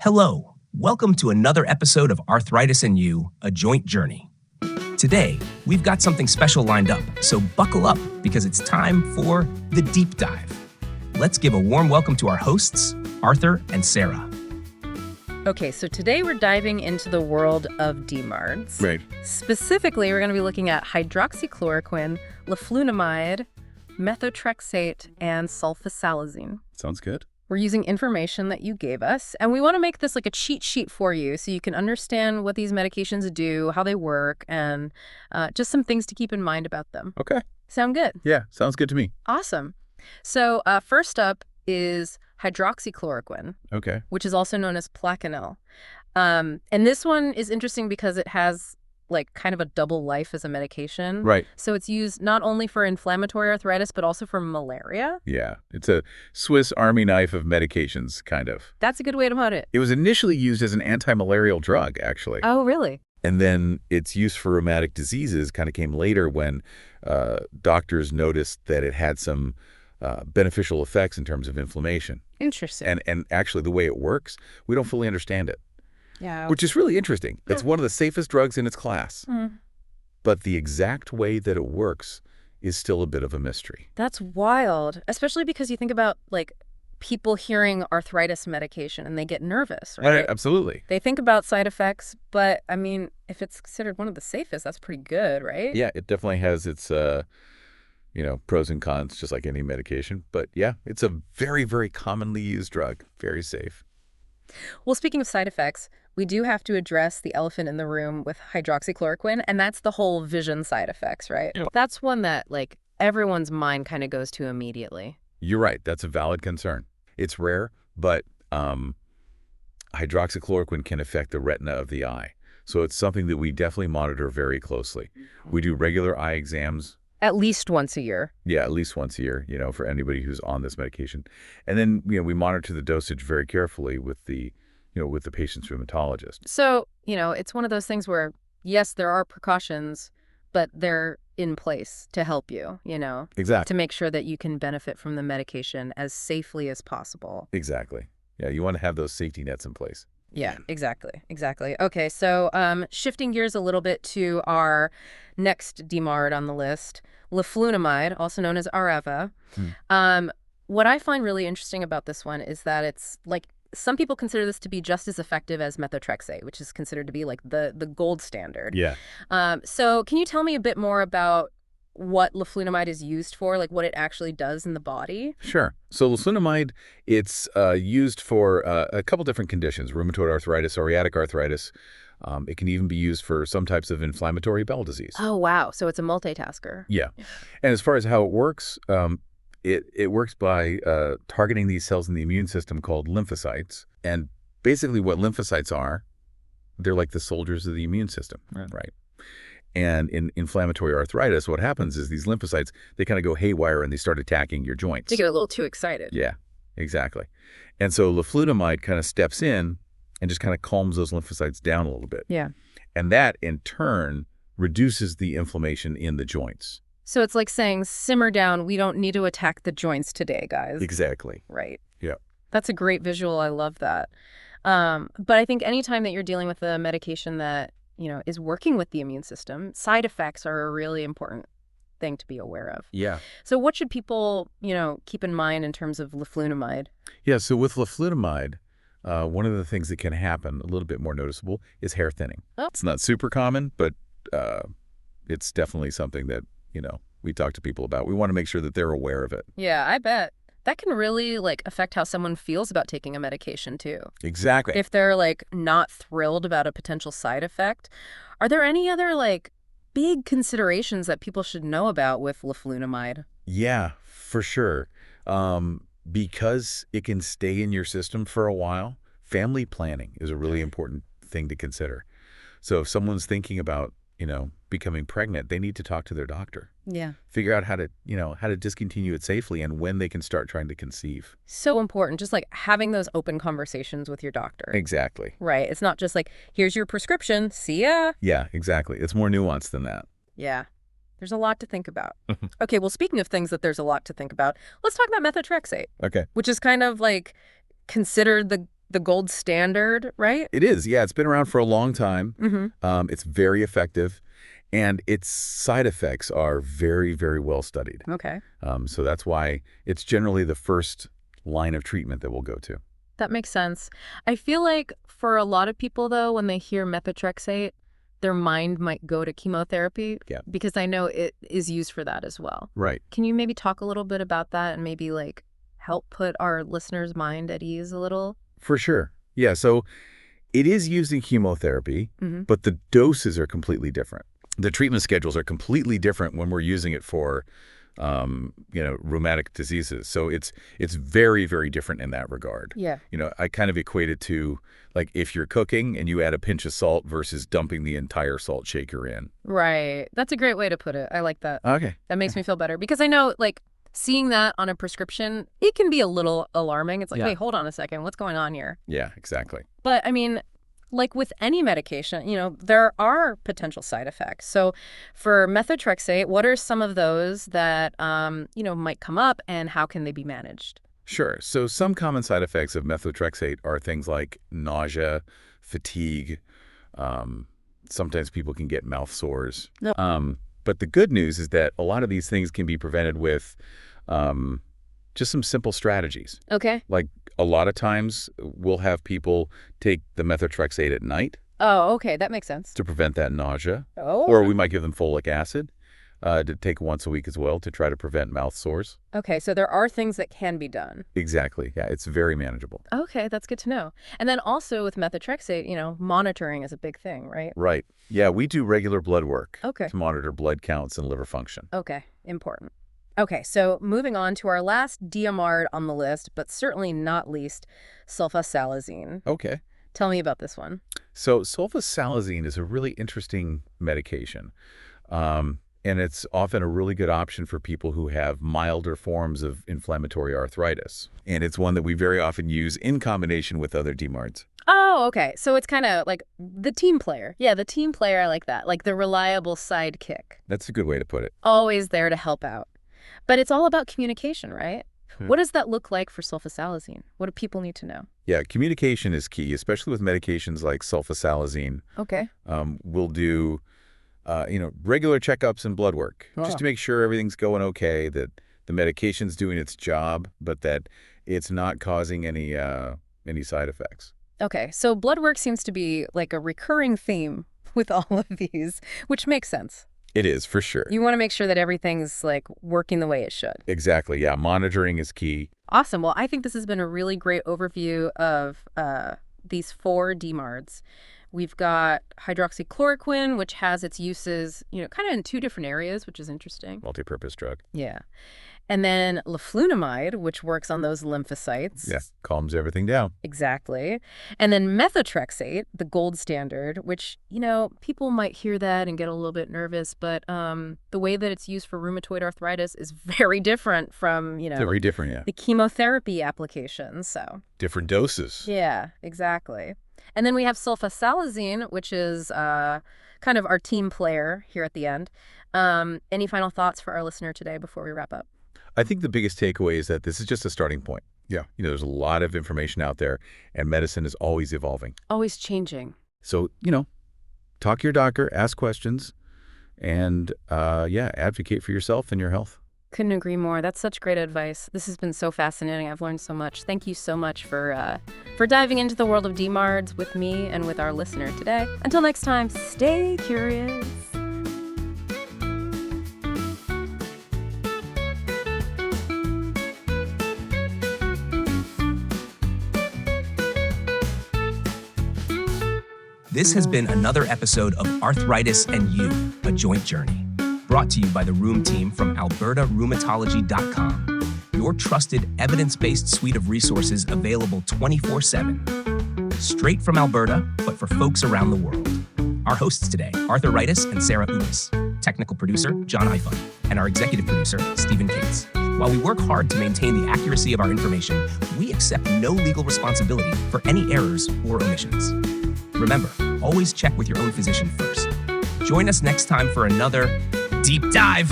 Hello, welcome to another episode of Arthritis and You, A Joint Journey. Today, we've got something special lined up, so buckle up because it's time for the deep dive. Let's give a warm welcome to our hosts, Arthur and Sarah. Okay, so today we're diving into the world of DMARDs. Right. Specifically, we're going to be looking at hydroxychloroquine, leflunomide, methotrexate, and sulfasalazine. Sounds good. We're using information that you gave us, and we want to make this like a cheat sheet for you so you can understand what these medications do, how they work, and just some things to keep in mind about them. Okay. Sound good? Yeah, sounds good to me. Awesome. So first up is hydroxychloroquine, Okay. which is also known as Plaquenil. And this one is interesting because it has like kind of a double life as a medication. Right. So it's used not only for inflammatory arthritis, but also for malaria. Yeah. It's a Swiss Army knife of medications, kind of. That's a good way to put it. It was initially used as an anti-malarial drug, actually. Oh, really? And then its use for rheumatic diseases kind of came later when doctors noticed that it had some beneficial effects in terms of inflammation. Interesting. And actually, the way it works, we don't fully understand it. Yeah. Which is really interesting. It's one of the safest drugs in its class. But the exact way that it works is still a bit of a mystery. That's wild, especially because you think about like people hearing arthritis medication and they get nervous, right? Absolutely. They think about side effects, but I mean, if it's considered one of the safest, that's pretty good, right? Yeah, it definitely has its pros and cons, just like any medication. But yeah, it's a very, very commonly used drug. Very safe. Well, speaking of side effects, we do have to address the elephant in the room with hydroxychloroquine, and that's the whole vision side effects, right? Yeah. That's one that, like, everyone's mind kind of goes to immediately. You're right. That's a valid concern. It's rare, but hydroxychloroquine can affect the retina of the eye. So it's something that we definitely monitor very closely. We do regular eye exams. At least once a year. Yeah, at least once a year, for anybody who's on this medication. And then, we monitor the dosage very carefully with the patient's rheumatologist. So, it's one of those things where, yes, there are precautions, but they're in place to help you, Exactly. to make sure that you can benefit from the medication as safely as possible. Exactly. Yeah, you want to have those safety nets in place. Yeah, exactly. Okay, so shifting gears a little bit to our next DMARD on the list, leflunomide, also known as Areva. What I find really interesting about this one is that it's like some people consider this to be just as effective as methotrexate, which is considered to be like the gold standard. Yeah. So can you tell me a bit more about what leflunomide is used for, like what it actually does in the body? Sure. So leflunomide, it's used for a couple different conditions, rheumatoid arthritis, psoriatic arthritis. It can even be used for some types of inflammatory bowel disease. Oh, wow. So it's a multitasker. Yeah. And as far as how it works, it works by targeting these cells in the immune system called lymphocytes. And basically what lymphocytes are, they're like the soldiers of the immune system, right? And in inflammatory arthritis, what happens is these lymphocytes, they kind of go haywire and they start attacking your joints. They get a little too excited. Yeah, exactly. And so leflunomide kind of steps in and just kind of calms those lymphocytes down a little bit. Yeah. And that, in turn, reduces the inflammation in the joints. So it's like saying, simmer down. We don't need to attack the joints today, guys. Exactly. Right. Yeah. That's a great visual. I love that. But I think anytime that you're dealing with a medication that is working with the immune system, side effects are a really important thing to be aware of. Yeah. So what should people, keep in mind in terms of leflunomide? Yeah, so with leflunomide, one of the things that can happen, a little bit more noticeable, is hair thinning. Oh. It's not super common, but it's definitely something that, we talk to people about. We want to make sure that they're aware of it. Yeah, I bet. That can really affect how someone feels about taking a medication too. Exactly. If they're not thrilled about a potential side effect. Are there any other big considerations that people should know about with leflunomide? Yeah, for sure. Because it can stay in your system for a while, family planning is a really important thing to consider. So if someone's thinking about, becoming pregnant, they need to talk to their doctor. Yeah. Figure out how to discontinue it safely and when they can start trying to conceive. So important, just having those open conversations with your doctor. Exactly. Right. It's not just here's your prescription, see ya. Yeah, exactly. It's more nuanced than that. Yeah. There's a lot to think about. Okay, well, speaking of things that there's a lot to think about, let's talk about methotrexate. Okay. Which is kind of considered the the gold standard, right? It is. Yeah, it's been around for a long time. Mm-hmm. It's very effective, and its side effects are very, very well studied. Okay. So that's why it's generally the first line of treatment that we'll go to. That makes sense. I feel like for a lot of people, though, when they hear methotrexate, their mind might go to chemotherapy. Yeah. Because I know it is used for that as well. Right. Can you maybe talk a little bit about that and maybe like help put our listeners' mind at ease a little? For sure. Yeah, so it is used in chemotherapy, but the doses are completely different. The treatment schedules are completely different when we're using it for rheumatic diseases. So it's very, very different in that regard. Yeah. I kind of equate it to like if you're cooking and you add a pinch of salt versus dumping the entire salt shaker in. Right. That's a great way to put it. I like that. Okay. That makes me feel better because I know like seeing that on a prescription, it can be a little alarming. It's like, wait, hold on a second. What's going on here? Yeah, exactly. But I mean, like with any medication, there are potential side effects. So for methotrexate, what are some of those that, might come up and how can they be managed? Sure. So some common side effects of methotrexate are things like nausea, fatigue. Sometimes people can get mouth sores. But the good news is that a lot of these things can be prevented with just some simple strategies. Okay. Like a lot of times we'll have people take the methotrexate at night. Oh, okay. That makes sense. To prevent that nausea. Oh. Or we might give them folic acid to take once a week as well to try to prevent mouth sores. Okay. So there are things that can be done. Exactly. Yeah. It's very manageable. Okay. That's good to know. And then also with methotrexate, monitoring is a big thing, right? Right. Yeah. We do regular blood work to monitor blood counts and liver function. Okay. Important. Okay, so moving on to our last DMARD on the list, but certainly not least, sulfasalazine. Okay. Tell me about this one. So sulfasalazine is a really interesting medication, and it's often a really good option for people who have milder forms of inflammatory arthritis. And it's one that we very often use in combination with other DMARDs. Oh, okay. So it's kind of like the team player. Yeah, the team player, I like that. Like the reliable sidekick. That's a good way to put it. Always there to help out. But it's all about communication, right? What does that look like for sulfasalazine? What do people need to know? Yeah, communication is key, especially with medications like sulfasalazine. Okay. We'll do, regular checkups and blood work just to make sure everything's going okay, that the medication's doing its job, but that it's not causing any side effects. Okay, so blood work seems to be like a recurring theme with all of these, which makes sense. It is, for sure. You want to make sure that everything's like working the way it should. Exactly. Yeah. Monitoring is key. Awesome. Well, I think this has been a really great overview of these 4 DMARDs. We've got hydroxychloroquine, which has its uses, kind of in 2 different areas, which is interesting. Multi-purpose drug. Yeah. And then leflunomide, which works on those lymphocytes. Yeah, calms everything down. Exactly. And then methotrexate, the gold standard, which, people might hear that and get a little bit nervous, but the way that it's used for rheumatoid arthritis is very different from, Very different, yeah. the chemotherapy applications. So different doses. yeah, exactly. And then we have sulfasalazine, which is kind of our team player here at the end. Any final thoughts for our listener today before we wrap up? I think the biggest takeaway is that this is just a starting point. Yeah. There's a lot of information out there, and medicine is always evolving. Always changing. So, talk to your doctor, ask questions, and, advocate for yourself and your health. Couldn't agree more. That's such great advice. This has been so fascinating. I've learned so much. Thank you so much for diving into the world of DMARDs with me and with our listener today. Until next time, stay curious. This has been another episode of Arthritis and You, A Joint Journey, brought to you by the Rheum team from albertarheumatology.com, your trusted evidence-based suite of resources available 24/7. Straight from Alberta, but for folks around the world. Our hosts today, Arthritis and Sarah Umis, technical producer, John Iphone, and our executive producer, Stephen Cates. While we work hard to maintain the accuracy of our information, we accept no legal responsibility for any errors or omissions. Remember, always check with your own physician first. Join us next time for another Deep Dive.